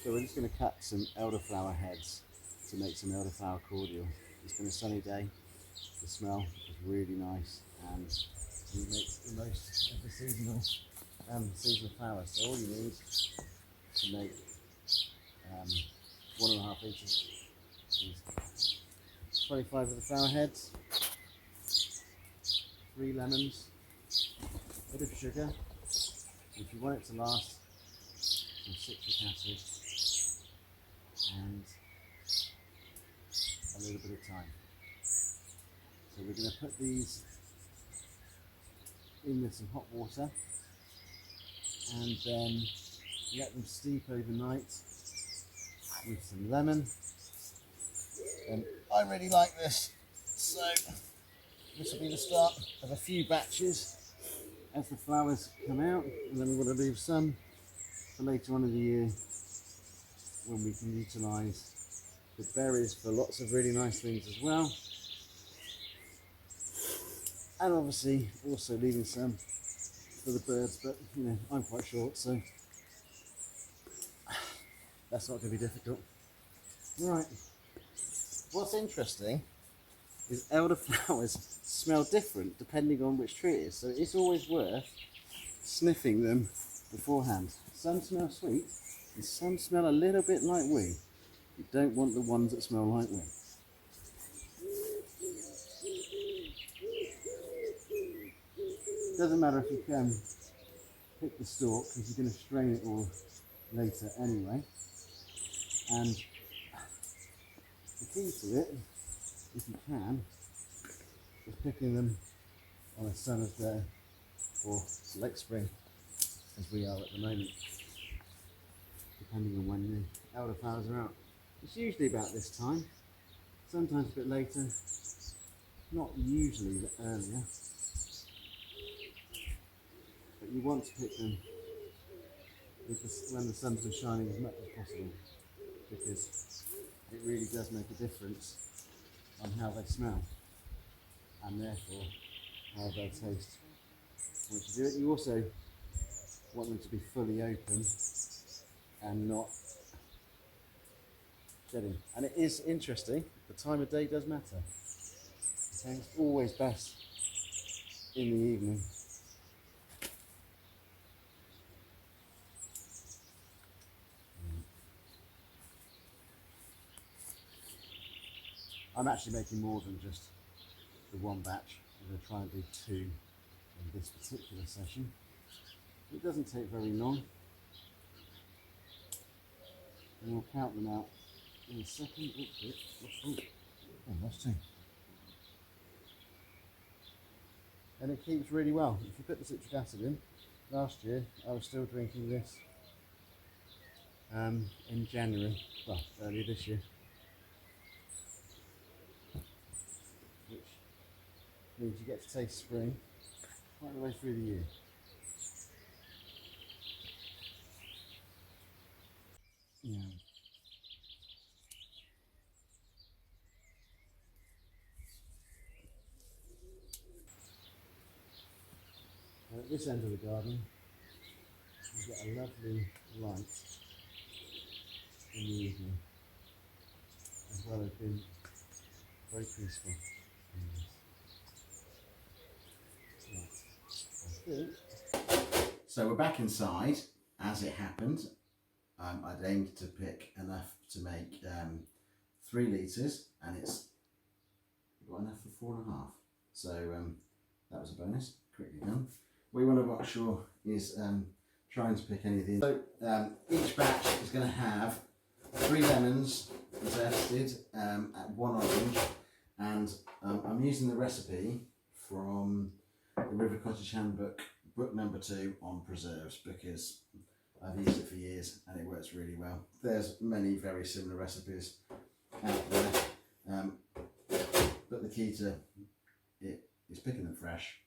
So we're just going to cut some elderflower heads to make some elderflower cordial. It's been a sunny day. The smell is really nice, and we make the most of the seasonal flowers. So all you need to make 1.5 litres is 25 of the flower heads, 3 lemons, a bit of sugar. If you want it to last, some citric acid and a little bit of thyme. So we're going to put these in with some hot water and then let them steep overnight with some lemon. And I really like this, so this will be the start of a few batches as the flowers come out, and then we're going to leave some for later on in the year when we can utilise the berries for lots of really nice things as well. And obviously also leaving some for the birds, but you know, I'm quite short, so that's not going to be difficult. Right, what's interesting is elderflowers smell different depending on which tree it is, so it's always worth sniffing them beforehand. Some smell sweet and some smell a little bit like wee. You don't want the ones that smell like wee. Doesn't matter if you can pick the stalk, because you're going to strain it all later anyway. And the key to it, if you can, is picking them on a summer's day or late spring, as we are at the moment, depending on when the elderflowers are out. It's usually about this time, sometimes a bit later, not usually earlier. But you want to pick them when the sun's been shining as much as possible, because it really does make a difference on how they smell and therefore how they taste. Once you do it, you also want them to be fully open and not shedding. And it is interesting, the time of day does matter. Okay? It's always best in the evening. I'm actually making more than just the one batch. I'm going to try and do 2 in this particular session. It doesn't take very long, and we'll count them out in a second. Oh, that's 2. And it keeps really well. If you put the citric acid in, last year I was still drinking this in January, well, earlier this year. Which means you get to taste spring right the way through the year. Yeah. And at this end of the garden, you get a lovely light in the evening, as well as being very peaceful. So we're back inside. As it happened, I'd aimed to pick enough to make 3 litres, and it's got enough for 4.5. So that was a bonus, quickly done. What you want to make sure is trying to pick any of these. So each batch is going to have 3 lemons zested, 1 orange, and I'm using the recipe from the River Cottage Handbook, book number 2 on preserves, because I've used it for years and it works really well. There's many very similar recipes out there, but the key to it is picking them fresh,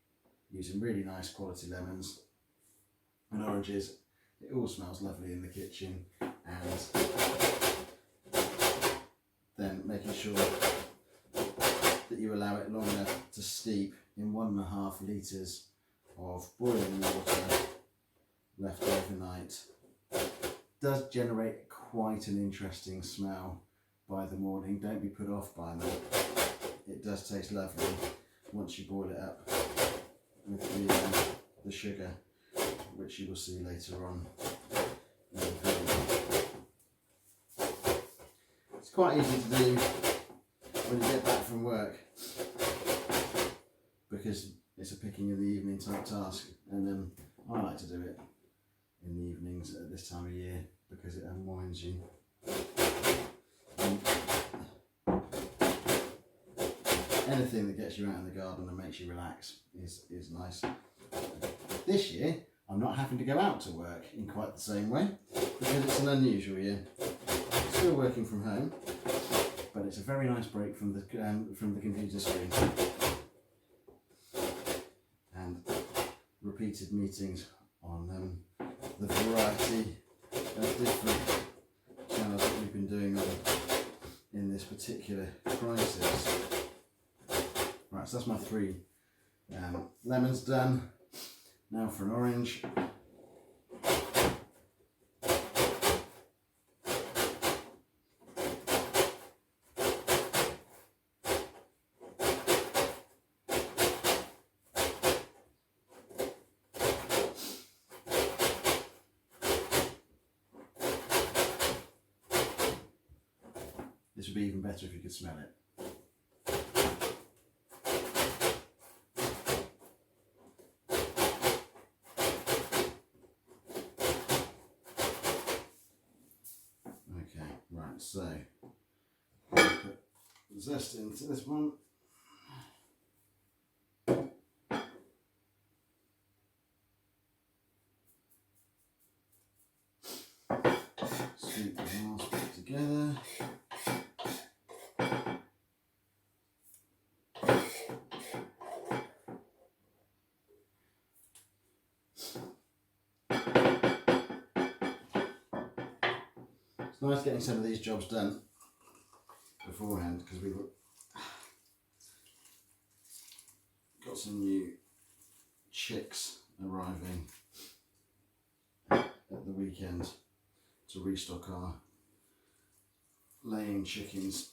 using really nice quality lemons and oranges. It all smells lovely in the kitchen, and then making sure that you allow it long enough to steep in 1.5 litres of boiling water left overnight. Does generate quite an interesting smell by the morning. Don't be put off by that. It does taste lovely once you boil it up with the sugar, which you will see later on in the video. It's quite easy to do when you get back from work, because it's a picking in the evening type task, and I like to do it in the evenings at this time of year because it unwinds you. Anything that gets you out in the garden and makes you relax is nice. This year I'm not having to go out to work in quite the same way because it's an unusual year. Still working from home, but it's a very nice break from the computer screen and repeated meetings on the variety of different channels that we've been doing in this particular crisis. Right, so that's my 3 lemons done. Now for an orange. This would be even better if you could smell it. Okay, right, so put the zest into this one. Sweep the last bit together. It's nice getting some of these jobs done beforehand because we've got some new chicks arriving at the weekend to restock our laying chickens,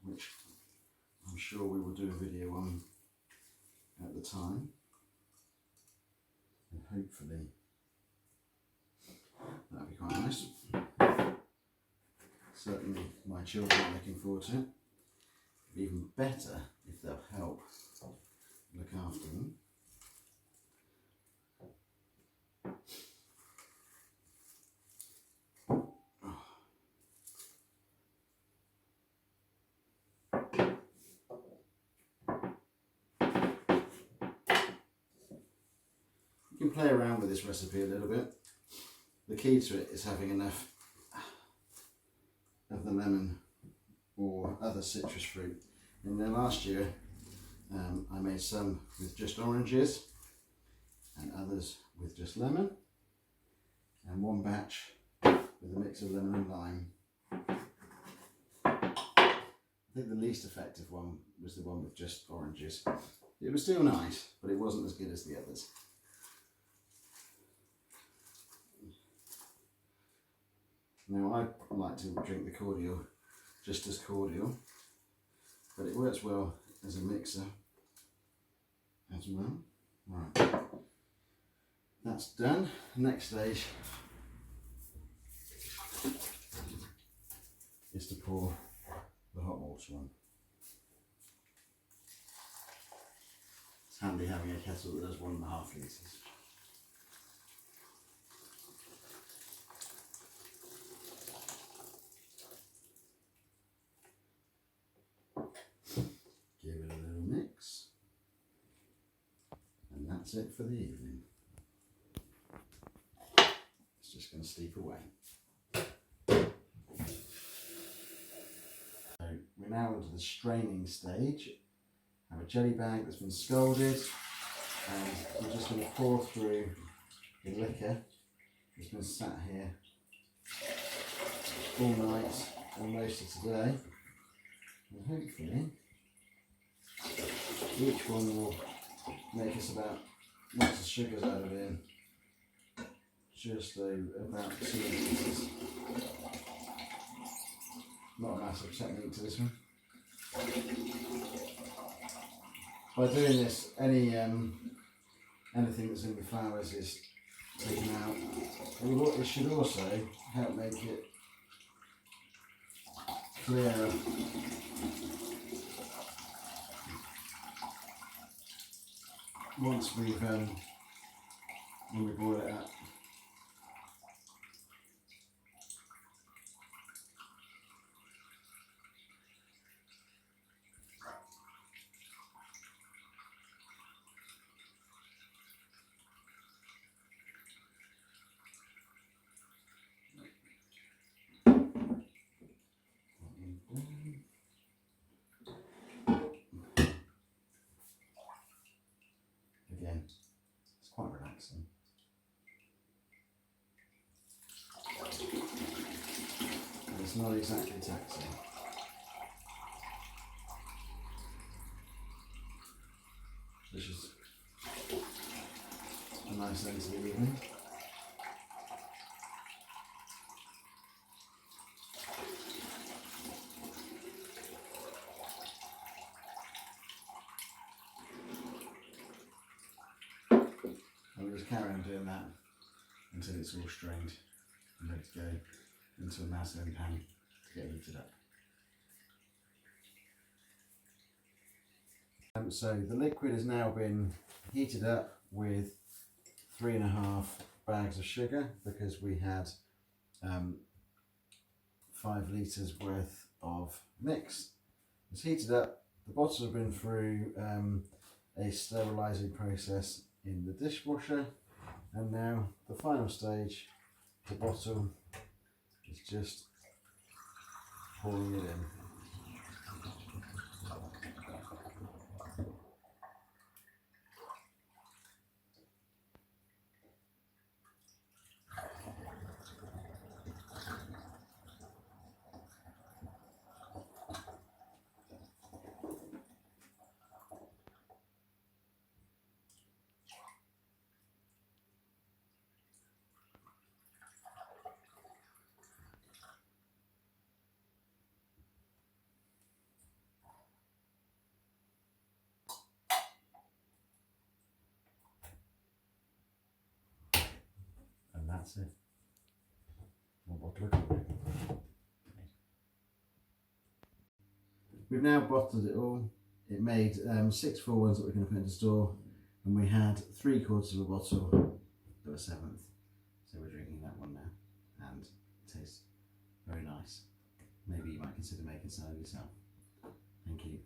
which I'm sure we will do a video on at the time, and hopefully that'll be quite nice. Certainly my children are looking forward to it. It'd be even better if they'll help look after them. You can play around with this recipe a little bit. The key to it is having enough of the lemon or other citrus fruit. And then last year I made some with just oranges and others with just lemon, and one batch with a mix of lemon and lime. I think the least effective one was the one with just oranges. It was still nice, but it wasn't as good as the others. Now I like to drink the cordial just as cordial, but it works well as a mixer as well. Right, that's done. Next stage is to pour the hot water on. It's handy having a kettle that does 1.5 litres. Give it a little mix, and that's it for the evening. It's just going to steep away. So we're now into the straining stage. I have a jelly bag that's been scalded, and we're just going to pour through the liquor that's been sat here all night and most of today, and hopefully each one will make us about, once the sugar's added in, just about 2 litres. Not a massive technique to this one. By doing this, anything that's in the flowers is taken out. It should also help make it clearer. Once we've when we boil it up. Again, it's quite relaxing. And it's not exactly taxing. Which is a nice end to the evening. And we'll just carry on doing that until it's all strained and ready to go into a massing pan to get heated up. So the liquid has now been heated up with 3.5 bags of sugar, because we had 5 litres worth of mix. It's heated up. The bottles have been through a sterilising process in the dishwasher, and now the final stage, the bottle is just pouring it in. And that's it. One bottle of cordial. We've now bottled it all. It made 6 full ones that we're going to put into store, and we had 3/4 of a bottle of a 7th. So we're drinking that one now, and it tastes very nice. Maybe you might consider making some of yourself. Thank you.